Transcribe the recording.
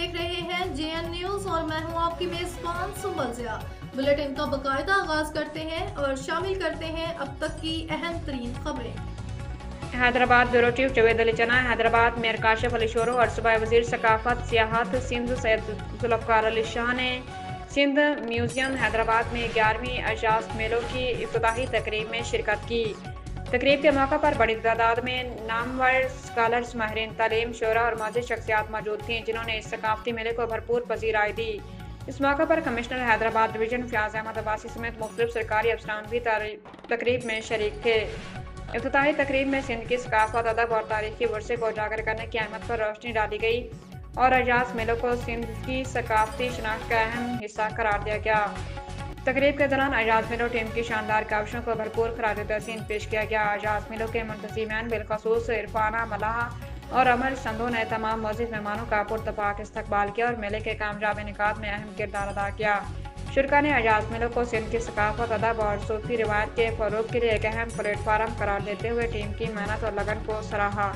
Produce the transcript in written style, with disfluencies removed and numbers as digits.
देख रहे हैं JN न्यूज और मैं हूं आपकी मेजबान सुंबल ज़िया। बुलेटिन का बाकायदा आगाज करते हैं और शामिल करते हैं अब तक की अहम तरीन खबरें। हैदराबाद ब्यूरो चीफ जावेद अली चना, हैदराबाद मेयर काशिफ अली शोरो और सूबाई वजीर सकाफत सियाहत सिंध सैयद जुल्फ़कार अली शाह ने सिंध म्यूजियम हैदराबाद में 11वीं अजाज मेलों की इफ्तिताही तकरीब में शिरकत की। तकरीब के मौका पर बड़ी तादाद में नामवर स्कॉलर्स, माहिरीन तालीम, शोरा और मौजूद शख्सियात मौजूद थीं, जिन्होंने इस सकाफती मेले को भरपूर पजीराई दी। इस मौका पर कमिश्नर हैदराबाद डिवीजन फयाज अहमद अब्बासी समेत मुख्तलिफ सरकारी अफसरान भी तकरीब में शरीक थे। इफ्तिताही तकरीब में सिंध की सकाफत, अदब और तारीखी वर्से को उजागर करने की अहमियत पर रोशनी डाली गई और अजाज मेलों को सिंध की सकाफती शनाख्त का अहम हिस्सा करार दिया गया। तकरीब के दौरान अजाज मेलों टीम की शानदार काविशों को भरपूर खराज तहसीन पेश किया गया। अजाज मेलों के मुंतज़िमीन बिलखसूस इरफाना मलाह और अमर संधू ने तमाम मौजूद मेहमानों का पुरतपाक इस्तकबाल किया और मेले के कामयाब इनेकाद में अहम किरदार अदा किया। शुरका ने अजाज मेलों को सिंध की सकाफत, अदब और सूफी रिवायत के फ़रोग़ के लिए एक अहम प्लेटफार्म करार देते हुए टीम की मेहनत और लगन को सराहा।